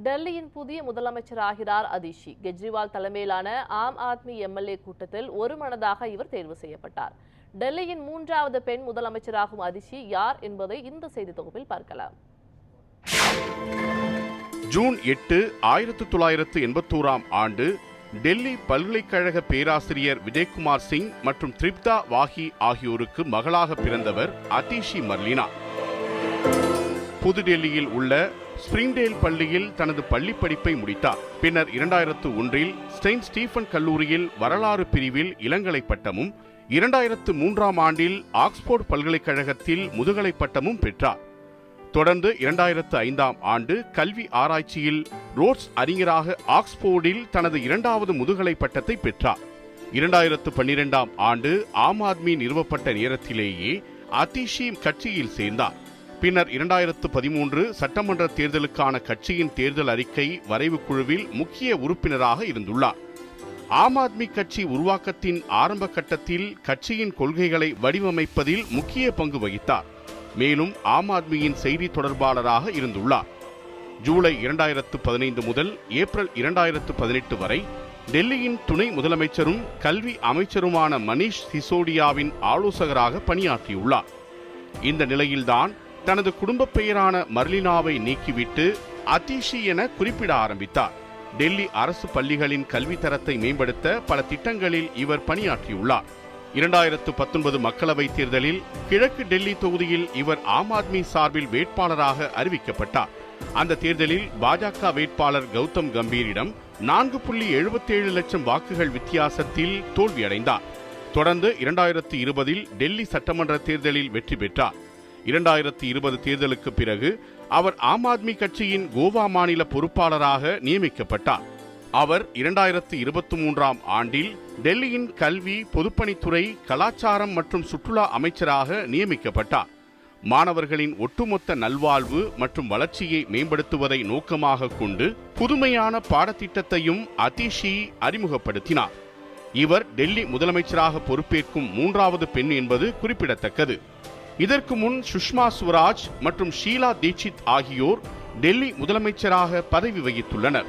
டெல்லியின் புதிய முதலமைச்சராகிறார் அதிஷி. கெஜ்ரிவால் தலைமையிலான ஆம் ஆத்மி எம்எல்ஏ கூட்டத்தில் ஒருமனதாக இவர் தேர்வு செய்யப்பட்டார். டெல்லியின் 3வது பெண் முதலமைச்சராகும் அதிஷி யார் என்பதை இந்த செய்தி தொகுப்பில் பார்க்கலாம். ஜூன் 8, 1981ஆம் ஆண்டு டெல்லி பல்கலைக்கழக பேராசிரியர் விஜய்குமார் சிங் மற்றும் திரிப்தா வாஹி ஆகியோருக்கு மகளாக பிறந்தவர் அதிஷி மர்லினா. புதுடெல்லியில் உள்ள ஸ்பிரிங்டேல் பள்ளியில் தனது பள்ளி படிப்பை முடித்தார். பின்னர் 2001இல் செயின்ட் ஸ்டீபன் கல்லூரியில் வரலாறு பிரிவில் இளங்கலை பட்டமும் 2003ஆம் ஆண்டில் ஆக்ஸ்போர்ட் பல்கலைக்கழகத்தில் முதுகலை பட்டமும் பெற்றார். தொடர்ந்து 2005ஆம் ஆண்டு கல்வி ஆராய்ச்சியில் ரோட்ஸ் அறிஞராக ஆக்ஸ்போர்டில் தனது 2வது முதுகலை பட்டத்தை பெற்றார். 2012ஆம் ஆண்டு ஆம் ஆத்மி நிறுவப்பட்ட நேரத்திலேயே அதிஷி கட்சியில் சேர்ந்தார். பின்னர் 2013 சட்டமன்ற தேர்தலுக்கான கட்சியின் தேர்தல் அறிக்கை வரைவு குழுவில் முக்கிய உறுப்பினராக இருந்துள்ளார். ஆம் ஆத்மி கட்சி உருவாக்கத்தின் ஆரம்ப கட்டத்தில் கட்சியின் கொள்கைகளை வடிவமைப்பதில் முக்கிய பங்கு வகித்தார். மேலும் ஆம் ஆத்மியின் செய்தி தொடர்பாளராக இருந்துள்ளார். ஜூலை 2015 முதல் ஏப்ரல் 2018 வரை டெல்லியின் துணை முதலமைச்சரும் கல்வி அமைச்சருமான மனிஷ் சிசோடியாவின் ஆலோசகராக பணியாற்றியுள்ளார். இந்த நிலையில்தான் தனது குடும்ப பெயரான மர்லினாவை நீக்கிவிட்டு அதிஷி என குறிப்பிட ஆரம்பித்தார். டெல்லி அரசு பள்ளிகளின் கல்வி தரத்தை மேம்படுத்த பல திட்டங்களில் இவர் பணியாற்றியுள்ளார். 2019 மக்களவைத் தேர்தலில் கிழக்கு டெல்லி தொகுதியில் இவர் ஆம் ஆத்மி சார்பில் வேட்பாளராக அறிவிக்கப்பட்டார். அந்த தேர்தலில் பாஜக வேட்பாளர் கௌதம் கம்பீரிடம் 4.77 லட்சம் வாக்குகள் வித்தியாசத்தில் தோல்வியடைந்தார். தொடர்ந்து 2020இல் டெல்லி சட்டமன்ற தேர்தலில் வெற்றி பெற்றார். 2020 தேர்தலுக்கு பிறகு அவர் ஆம் ஆத்மி கட்சியின் கோவா மாநில பொறுப்பாளராக நியமிக்கப்பட்டார். அவர் 2023ஆம் ஆண்டில் டெல்லியின் கல்வி, பொதுப்பணித்துறை, கலாச்சாரம் மற்றும் சுற்றுலா அமைச்சராக நியமிக்கப்பட்டார். மாணவர்களின் ஒட்டுமொத்த நல்வாழ்வு மற்றும் வளர்ச்சியை மேம்படுத்துவதை நோக்கமாக கொண்டு புதுமையான பாடத்திட்டத்தையும் அதிஷி அறிமுகப்படுத்தினார். இவர் டெல்லி முதலமைச்சராக பொறுப்பேற்கும் 3வது பெண் என்பது குறிப்பிடத்தக்கது. இதற்கு முன் சுஷ்மா ஸ்வராஜ் மற்றும் ஷீலா தீட்சித் ஆகியோர் டெல்லி முதலமைச்சராக பதவி வகித்துள்ளனர்.